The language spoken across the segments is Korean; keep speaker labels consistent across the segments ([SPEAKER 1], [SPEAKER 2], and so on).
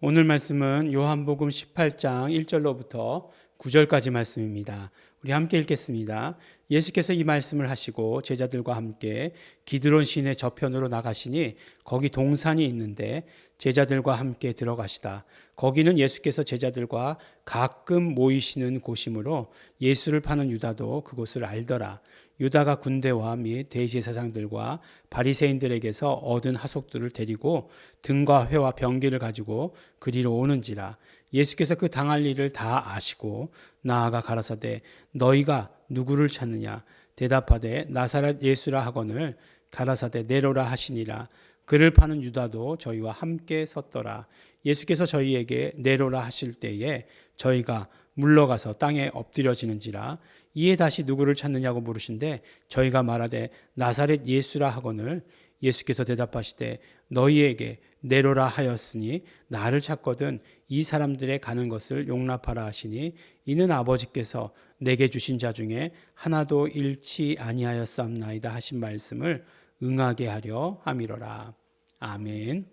[SPEAKER 1] 오늘 말씀은 요한복음 18장 1절로부터 9절까지 말씀입니다. 우리 함께 읽겠습니다. 예수께서 이 말씀을 하시고 제자들과 함께 기드론 시내 저편으로 나가시니 거기 동산이 있는데 제자들과 함께 들어가시다. 거기는 예수께서 제자들과 가끔 모이시는 곳이므로 예수를 파는 유다도 그곳을 알더라. 유다가 군대와 및 대제사장들과 바리새인들에게서 얻은 하속들을 데리고 등과 회와 병기를 가지고 그리로 오는지라. 예수께서 그 당할 일을 다 아시고 나아가 가라사대 너희가 누구를 찾느냐 대답하되 나사렛 예수라 하거늘 가라사대 내로라 하시니라. 그를 파는 유다도 저희와 함께 섰더라. 예수께서 저희에게 내로라 하실 때에 저희가 물러가서 땅에 엎드려지는지라. 이에 다시 누구를 찾느냐고 물으신데 저희가 말하되 나사렛 예수라 하거늘 예수께서 대답하시되 너희에게 내로라 하였으니 나를 찾거든 이 사람들의 가는 것을 용납하라 하시니 이는 아버지께서 내게 주신 자 중에 하나도 잃지 아니하였사옵나이다 하신 말씀을 응하게 하려 함이로라. 아멘.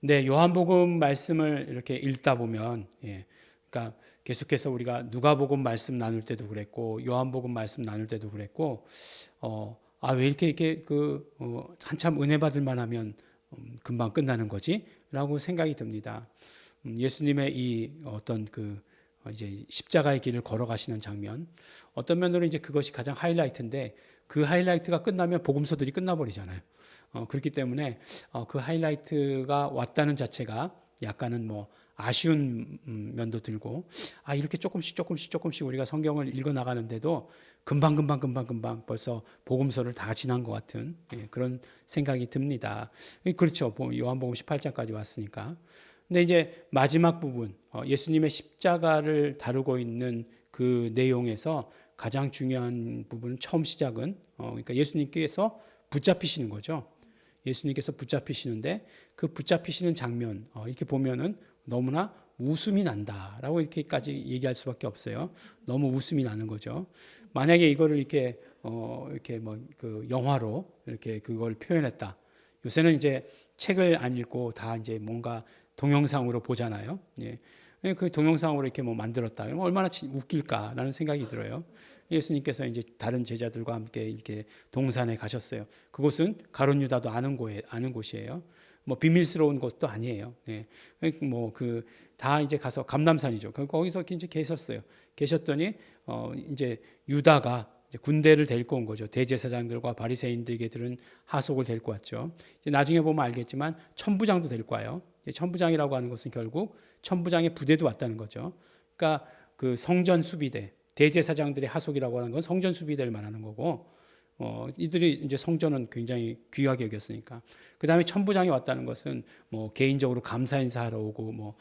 [SPEAKER 1] 네, 요한복음 말씀을 이렇게 읽다 보면 그러니까 계속해서 우리가 누가복음 말씀 나눌 때도 그랬고 요한복음 말씀 나눌 때도 그랬고 왜 이렇게 한참 은혜 받을 만하면 금방 끝나는 거지라고 생각이 듭니다. 예수님의 이 어떤 이제 십자가의 길을 걸어가시는 장면, 어떤 면으로 이제 그것이 가장 하이라이트인데 그 하이라이트가 끝나면 복음서들이 끝나버리잖아요. 그렇기 때문에 그 하이라이트가 왔다는 자체가 약간은 아쉬운 면도 들고 이렇게 조금씩 우리가 성경을 읽어 나가는데도 금방 벌써 복음서를 다 지난 것 같은 그런 생각이 듭니다. 그렇죠. 요한복음 18장까지 왔으니까. 근데 이제 마지막 부분 예수님의 십자가를 다루고 있는 그 내용에서 가장 중요한 부분 처음 시작은 그러니까 예수님께서 붙잡히시는 거죠. 예수님께서 붙잡히시는데 그 붙잡히시는 장면 이렇게 보면은 너무나 웃음이 난다라고 이렇게까지 얘기할 수밖에 없어요. 너무 웃음이 나는 거죠. 만약에 이거를 이렇게 그 영화로 이렇게 그걸 표현했다. 요새는 이제 책을 안 읽고 다 이제 뭔가 동영상으로 보잖아요. 그 동영상으로 이렇게 만들었다. 그러면 얼마나 웃길까라는 생각이 들어요. 예수님께서 이제 다른 제자들과 함께 이렇게 동산에 가셨어요. 그곳은 가룟 유다도 아는 곳이에요. 비밀스러운 곳도 아니에요. 다 이제 가서 감람산이죠. 거기서 이제 계셨어요. 계셨더니 이제 유다가 이제 군대를 데리고 온 거죠. 대제사장들과 바리새인들에게 들은 하속을 데리고 왔죠. 이제 나중에 보면 알겠지만 천부장도 데리고 와요. 천부장이라고 하는 것은 결국 천부장의 부대도 왔다는 거죠. 그러니까 그 성전 수비대, 대제사장들의 하속이라고 하는 건 성전 수비대를 말하는 거고, 이들이 이제 성전은 굉장히 귀하게 여겼으니까. 그 다음에 천부장이 왔다는 것은 개인적으로 감사 인사하러 오고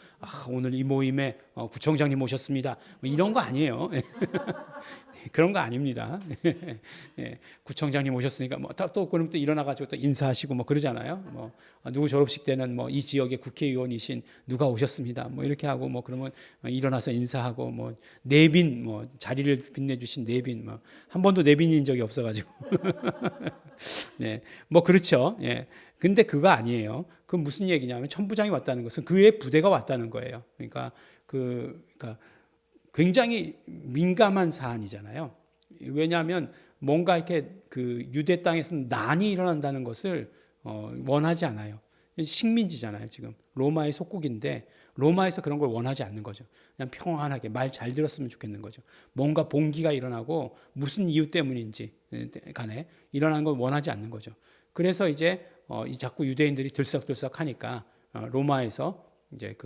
[SPEAKER 1] 오늘 이 모임에 구청장님 오셨습니다. 이런 거 아니에요. 그런 거 아닙니다. 구청장님 오셨으니까 또 그럼 또 일어나가지고 또 인사하시고 그러잖아요. 누구 졸업식 때는 이 지역의 국회의원이신 누가 오셨습니다. 이렇게 하고 그러면 일어나서 인사하고 내빈 자리를 빛내주신 내빈 한 번도 내빈인 적이 없어가지고 네, 그렇죠. 예. 근데 그거 아니에요. 그 무슨 얘기냐면 천부장이 왔다는 것은 그의 부대가 왔다는 거예요. 그러니까 굉장히 민감한 사안이잖아요. 왜냐하면 뭔가 이렇게 그 유대 땅에서 난이 일어난다는 것을 원하지 않아요. 식민지잖아요. 지금 로마의 속국인데 로마에서 그런 걸 원하지 않는 거죠. 그냥 평안하게 말 잘 들었으면 좋겠는 거죠. 뭔가 봉기가 일어나고 무슨 이유 때문인지 간에 일어나는 걸 원하지 않는 거죠. 그래서 이제 자꾸 유대인들이 들썩들썩하니까 로마에서 이제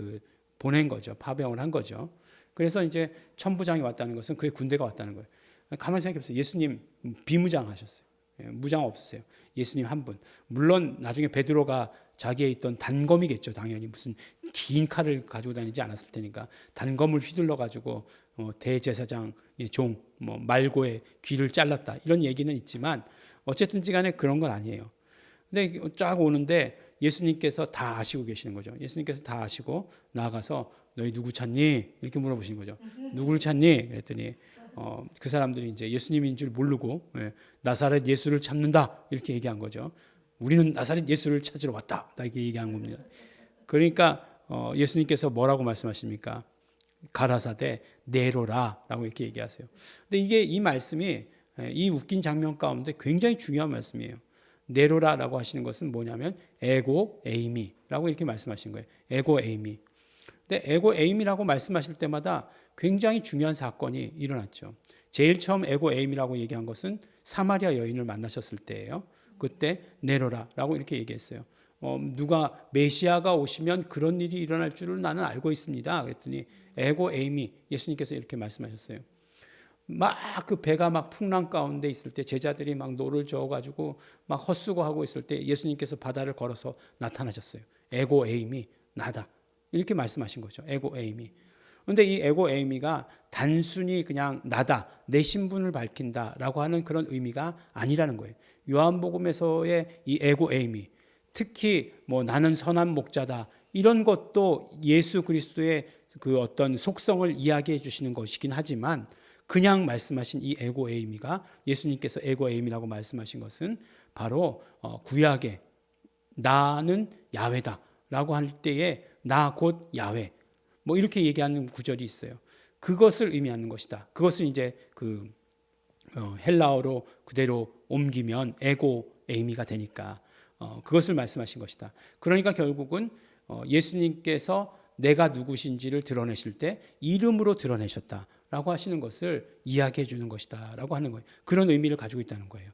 [SPEAKER 1] 보낸 거죠. 파병을 한 거죠. 그래서 이제 천부장이 왔다는 것은 그의 군대가 왔다는 거예요. 가만히 생각해 보세요. 예수님 비무장하셨어요. 무장 없으세요. 예수님 한 분. 물론 나중에 베드로가 자기에 있던 단검이겠죠. 당연히 무슨 긴 칼을 가지고 다니지 않았을 테니까 단검을 휘둘러 가지고 대제사장의 종 말고의 귀를 잘랐다. 이런 얘기는 있지만 어쨌든지 간에 그런 건 아니에요. 근데 쫙 오는데 예수님께서 다 아시고 계시는 거죠. 예수님께서 다 아시고 나가서 너희 누구 찾니? 이렇게 물어보시는 거죠. 누구를 찾니? 그랬더니 그 사람들이 이제 예수님인 줄 모르고 나사렛 예수를 찾는다 이렇게 얘기한 거죠. 우리는 나사렛 예수를 찾으러 왔다. 이렇게 얘기한 겁니다. 그러니까 예수님께서 뭐라고 말씀하십니까? 가라사대 내로라라고 이렇게 얘기하세요. 근데 이게 이 말씀이 이 웃긴 장면 가운데 굉장히 중요한 말씀이에요. 내로라라고 하시는 것은 뭐냐면 에고 에이미라고 이렇게 말씀하신 거예요. 에고 에이미. 근데 에고 에이미라고 말씀하실 때마다 굉장히 중요한 사건이 일어났죠. 제일 처음 에고 에이미라고 얘기한 것은 사마리아 여인을 만나셨을 때예요. 그때 내로라라고 이렇게 얘기했어요. 누가 메시아가 오시면 그런 일이 일어날 줄을 나는 알고 있습니다. 그랬더니 에고 에이미, 예수님께서 이렇게 말씀하셨어요. 막 그 배가 막 풍랑 가운데 있을 때 제자들이 막 노를 저어가지고 막 헛수고하고 있을 때 예수님께서 바다를 걸어서 나타나셨어요. 에고 에이미 나다 이렇게 말씀하신 거죠. 에고 에이미. 그런데 이 에고 에이미가 단순히 그냥 나다 내 신분을 밝힌다라고 하는 그런 의미가 아니라는 거예요. 요한복음에서의 이 에고 에이미, 특히 뭐 나는 선한 목자다 이런 것도 예수 그리스도의 그 어떤 속성을 이야기해 주시는 것이긴 하지만 그냥 말씀하신 이 에고 에이미가 예수님께서 에고 에이미라고 말씀하신 것은 바로 구약의 나는 야훼다라고 할 때에 나 곧 야훼 뭐 이렇게 얘기하는 구절이 있어요. 그것을 의미하는 것이다. 그것을 이제 그 헬라어로 그대로 옮기면 에고 에이미가 되니까 그것을 말씀하신 것이다. 그러니까 결국은 예수님께서 내가 누구신지를 드러내실 때 이름으로 드러내셨다라고 하시는 것을 이야기해 주는 것이다라고 하는 거예요. 그런 의미를 가지고 있다는 거예요.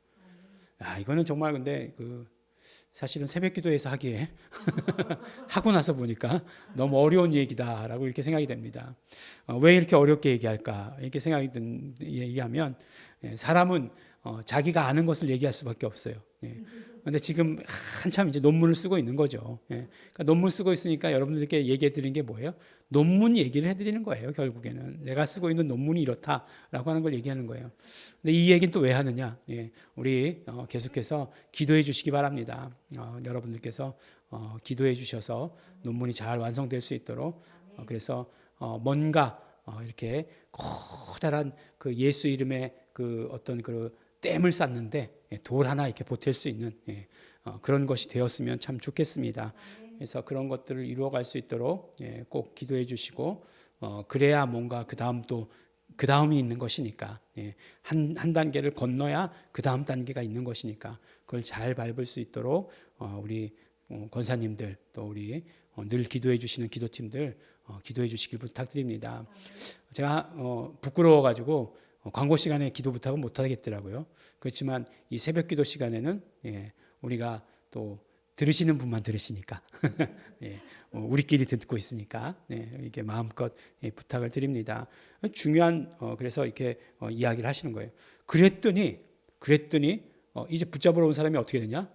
[SPEAKER 1] 이거는 정말 근데 사실은 새벽기도에서 하기에 하고 나서 보니까 너무 어려운 얘기다라고 이렇게 생각이 됩니다. 왜 이렇게 어렵게 얘기할까 이렇게 생각이 얘기하면 사람은 자기가 아는 것을 얘기할 수밖에 없어요. 그런데 지금 한참 이제 논문을 쓰고 있는 거죠. 그러니까 논문 쓰고 있으니까 여러분들께 얘기해 드리는 게 뭐예요? 논문 얘기를 해드리는 거예요. 결국에는 내가 쓰고 있는 논문이 이렇다라고 하는 걸 얘기하는 거예요. 근데 이 얘기는 또 왜 하느냐? 우리 계속해서 기도해 주시기 바랍니다. 여러분들께서 기도해 주셔서 논문이 잘 완성될 수 있도록 그래서 뭔가 이렇게 커다란 그 예수 이름의 그 어떤 그 댐을 쌓는데 돌 하나 이렇게 보탤 수 있는 그런 것이 되었으면 참 좋겠습니다. 그래서 그런 것들을 이루어갈 수 있도록 꼭 기도해 주시고 그래야 뭔가 그 다음 또 그 다음이 있는 것이니까 한 단계를 건너야 그 다음 단계가 있는 것이니까 그걸 잘 밟을 수 있도록 우리 권사님들 또 우리 늘 기도해 주시는 기도팀들 기도해 주시길 부탁드립니다. 제가 부끄러워가지고 광고 시간에 기도 부탁은 못 하겠더라고요. 그렇지만 이 새벽 기도 시간에는 우리가 또 들으시는 분만 들으시니까 우리끼리 듣고 있으니까 이게 마음껏 부탁을 드립니다. 중요한 그래서 이렇게 이야기를 하시는 거예요. 그랬더니 이제 붙잡으러 온 사람이 어떻게 되냐?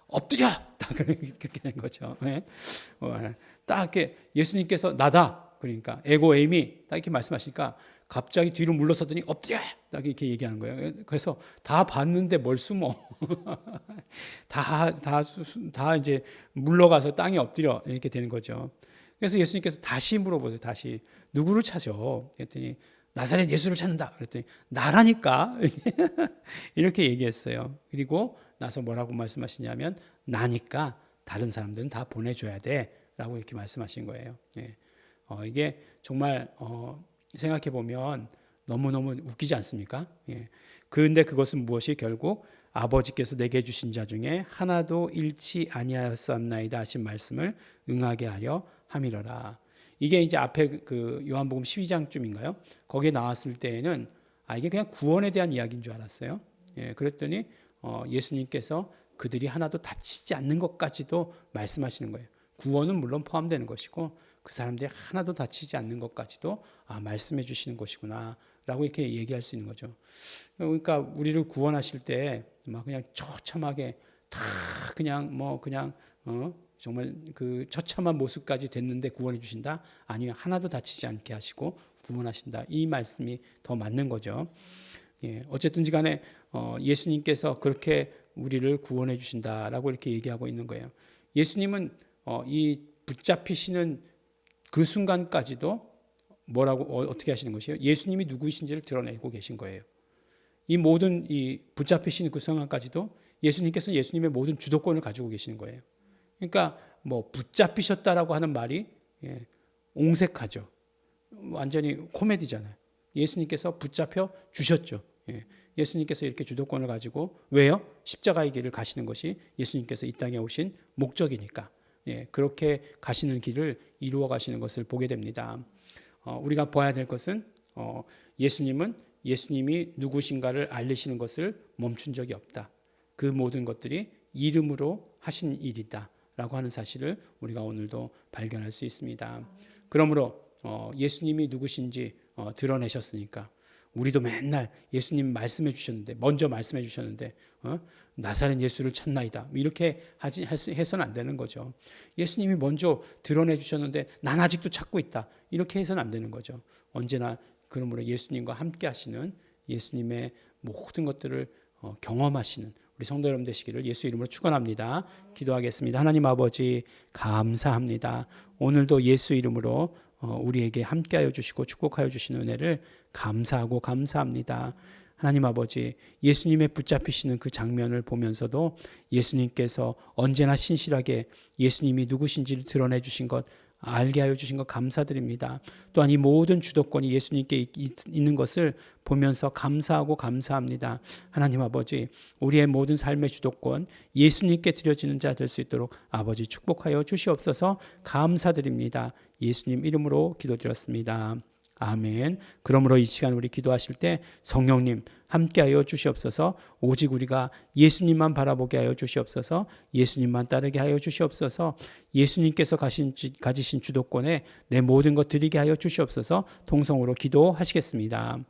[SPEAKER 1] 엎드려! 딱 그렇게 된 거죠. 딱 이렇게 예수님께서 나다. 그러니까 에고 에이미 딱 이렇게 말씀하시니까 갑자기 뒤로 물러서더니 엎드려! 딱 이렇게 얘기하는 거예요. 그래서 다 봤는데 뭘 숨어. 다 이제 물러가서 땅에 엎드려 이렇게 되는 거죠. 그래서 예수님께서 다시 물어보세요. 다시 누구를 찾어? 그랬더니 나사렛 예수를 찾는다. 그랬더니 나라니까 이렇게 얘기했어요. 그리고 나서 뭐라고 말씀하시냐면 나니까 다른 사람들은 다 보내줘야 돼라고 이렇게 말씀하신 거예요. 이게 정말 생각해 보면 너무너무 웃기지 않습니까? 그런데 그것은 무엇이 결국 아버지께서 내게 주신 자 중에 하나도 잃지 아니하였사옵나이다 하신 말씀을 응하게 하려 함이로라. 이게 이제 앞에 그 요한복음 12장쯤인가요? 거기에 나왔을 때에는 이게 그냥 구원에 대한 이야기인 줄 알았어요. 그랬더니 예수님께서 그들이 하나도 다치지 않는 것까지도 말씀하시는 거예요. 구원은 물론 포함되는 것이고 그 사람들이 하나도 다치지 않는 것까지도 말씀해 주시는 것이구나 라고 이렇게 얘기할 수 있는 거죠. 그러니까 우리를 구원하실 때 막 그냥 처참하게 다 그냥 정말 그 처참한 모습까지 됐는데 구원해 주신다? 아니면 하나도 다치지 않게 하시고 구원하신다. 이 말씀이 더 맞는 거죠. 어쨌든지 간에 예수님께서 그렇게 우리를 구원해 주신다라고 이렇게 얘기하고 있는 거예요. 예수님은 이 붙잡히시는 그 순간까지도 뭐라고 어떻게 하시는 것이에요? 예수님이 누구이신지를 드러내고 계신 거예요. 이 모든 이 붙잡히시는 그 순간까지도 예수님께서 예수님의 모든 주도권을 가지고 계시는 거예요. 그러니까 뭐 붙잡히셨다라고 하는 말이 옹색하죠. 완전히 코미디잖아요. 예수님께서 붙잡혀 주셨죠. 예수님께서 이렇게 주도권을 가지고 왜요? 십자가의 길을 가시는 것이 예수님께서 이 땅에 오신 목적이니까. 그렇게 가시는 길을 이루어 가시는 것을 보게 됩니다. 우리가 봐야 될 것은 예수님이 누구신가를 알리시는 것을 멈춘 적이 없다. 그 모든 것들이 이름으로 하신 일이다 라고 하는 사실을 우리가 오늘도 발견할 수 있습니다. 그러므로 예수님이 누구신지 드러내셨으니까 우리도 맨날 예수님 말씀해 주셨는데 먼저 말씀해 주셨는데 나사렛 예수를 찾나이다 이렇게 해서는 안 되는 거죠. 예수님이 먼저 드러내 주셨는데 난 아직도 찾고 있다 이렇게 해서는 안 되는 거죠. 언제나 그러므로 예수님과 함께 하시는 예수님의 모든 것들을 경험하시는 우리 성도 여러분 되시기를 예수 이름으로 축원합니다. 기도하겠습니다. 하나님 아버지 감사합니다. 오늘도 예수 이름으로 우리에게 함께하여 주시고 축복하여 주시는 은혜를 감사하고 감사합니다. 하나님 아버지 예수님의 붙잡히시는 그 장면을 보면서도 예수님께서 언제나 신실하게 예수님이 누구신지를 드러내 주신 것 알게 하여 주신 것 감사드립니다. 또한 이 모든 주도권이 예수님께 있는 것을 보면서 감사하고 감사합니다. 하나님 아버지 우리의 모든 삶의 주도권 예수님께 드려지는 자 될 수 있도록 아버지 축복하여 주시옵소서. 감사드립니다. 예수님 이름으로 기도드렸습니다. 아멘. 그러므로 이 시간 우리 기도하실 때 성령님 함께하여 주시옵소서. 오직 우리가 예수님만 바라보게 하여 주시옵소서. 예수님만 따르게 하여 주시옵소서. 예수님께서 가지신 주도권에 내 모든 것 드리게 하여 주시옵소서. 통성으로 기도하시겠습니다.